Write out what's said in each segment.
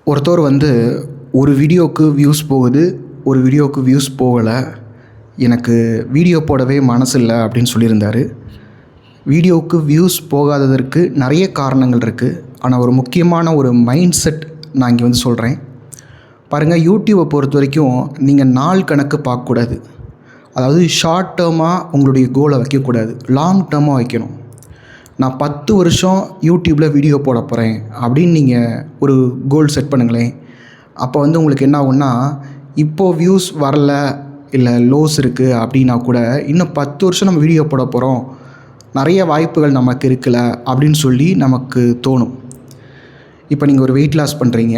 ஒருத்தர் ஒரு வீடியோவுக்கு வியூஸ் போகுது, ஒரு வீடியோவுக்கு வியூஸ் போகலை, எனக்கு வீடியோ போடவே மனசு இல்லை அப்படின்னு சொல்லியிருந்தார். வீடியோவுக்கு வியூஸ் போகாததற்கு நிறைய காரணங்கள் இருக்குது. ஆனால் ஒரு முக்கியமான ஒரு மைண்ட் செட் நான் இங்கே சொல்கிறேன். பாருங்கள், யூடியூப்பை பொறுத்த வரைக்கும் நீங்கள் நாள் கணக்கு பார்க்கக்கூடாது. அதாவது ஷார்ட் டேர்மாக உங்களுடைய கோலை வைக்கக்கூடாது, லாங் டேர்மாக வைக்கணும். நான் 10 வருஷம் யூடியூப்பில் வீடியோ போட போகிறேன் அப்படின்னு நீங்கள் ஒரு கோல் செட் பண்ணுங்களேன். அப்போ உங்களுக்கு என்ன ஆகுன்னா, இப்போது வியூஸ் வரல, இல்லை லோஸ் இருக்குது அப்படின்னா கூட இன்னும் 10 வருஷம் நம்ம வீடியோ போட போகிறோம், நிறைய வாய்ப்புகள் நமக்கு இருக்குல்ல அப்படின்னு சொல்லி நமக்கு தோணும். இப்போ நீங்கள் ஒரு வெயிட் லாஸ் பண்ணுறீங்க,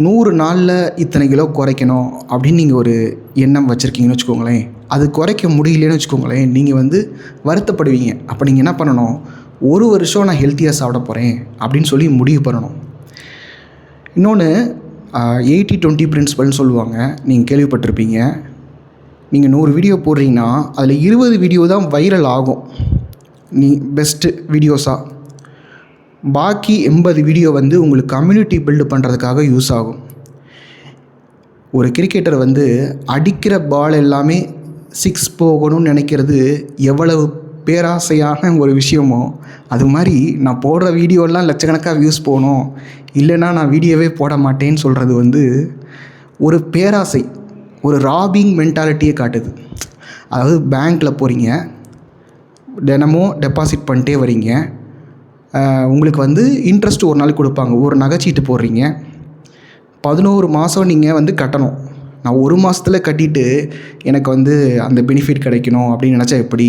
100 நாளில் இத்தனை கிலோ குறைக்கணும் அப்படின்னு நீங்கள் ஒரு எண்ணம் வச்சுருக்கீங்கன்னு வச்சுக்கோங்களேன். அது குறைக்க முடியலன்னு வச்சுக்கோங்களேன், நீங்கள் வருத்தப்படுவீங்க. அப்போ நீங்கள் என்ன பண்ணணும், 1 வருஷம் நான் ஹெல்த்தியாக சாப்பிட போகிறேன் அப்படின்னு சொல்லி முடிவு பண்ணணும். இன்னொன்று 80-20 பிரின்சிபல்னு சொல்லுவாங்க, நீங்கள் கேள்விப்பட்டிருப்பீங்க. நீங்கள் 100 வீடியோ போடுறீங்கன்னா அதில் 20 வீடியோ தான் வைரல் ஆகும், பெஸ்ட்டு வீடியோஸாக. பாக்கி 80 வீடியோ உங்களுக்கு கம்யூனிட்டி பில்டு பண்ணுறதுக்காக யூஸ் ஆகும். ஒரு கிரிக்கெட்டர் அடிக்கிற பால் எல்லாமே 6 போகணும்னு நினைக்கிறது எவ்வளவு பேராசையான ஒரு விஷயமோ, அது மாதிரி நான் போடுற வீடியோலாம் லட்சக்கணக்காக வியூஸ் போகணும், இல்லைன்னா நான் வீடியோவே போட மாட்டேன்னு சொல்கிறது ஒரு பேராசை, ஒரு ராபிங் மென்டாலிட்டியை காட்டுது. அதாவது பேங்க்கில் போகிறீங்க, தினமும் டெபாசிட் பண்ணிட்டே வரீங்க, உங்களுக்கு இன்ட்ரெஸ்ட் ஒரு நாளைக்கு கொடுப்பாங்க, ஒரு நகைச்சீட்டு போடுறீங்க, 11 மாதம் நீங்கள் கட்டணும். நான் 1 மாதத்தில் கட்டிட்டு எனக்கு அந்த பெனிஃபிட் கிடைக்கணும் அப்படின்னு நினச்சா எப்படி?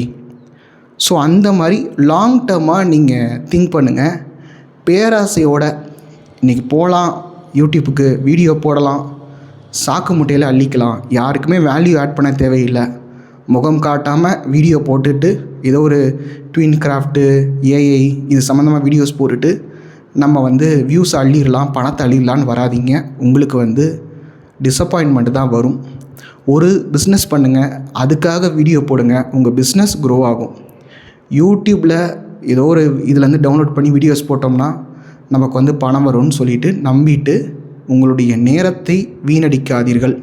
ஸோ அந்த மாதிரி லாங் டேர்மாக நீங்கள் திங்க் பண்ணுங்கள். பேராசையோட இன்றைக்கி போகலாம், யூடியூப்புக்கு வீடியோ போடலாம், சாக்கு முட்டையில் அள்ளிக்கலாம், யாருக்குமே வேல்யூ ஆட் பண்ண தேவையில்லை, முகம் காட்டாமல் வீடியோ போட்டுட்டு ஏதோ ஒரு ட்வின் கிராஃப்ட்டு, ஏஐ இது சம்மந்தமாக வீடியோஸ் போட்டுட்டு நம்ம வியூஸ் அள்ளிடலாம், பணத்தை அள்ளிடலான்னு வராதிங்க. உங்களுக்கு டிசப்பாயின்மெண்ட்டு தான் வரும். ஒரு பிஸ்னஸ் பண்ணுங்கள், அதுக்காக வீடியோ போடுங்க, உங்கள் பிஸ்னஸ் க்ரோ ஆகும். யூடியூப்பில் ஏதோ ஒரு இதிலேருந்து டவுன்லோட் பண்ணி வீடியோஸ் போட்டோம்னா நமக்கு பணம் வரும்னு சொல்லிட்டு நம்பிட்டு உங்களுடைய நேரத்தை வீணடிக்காதீர்கள்.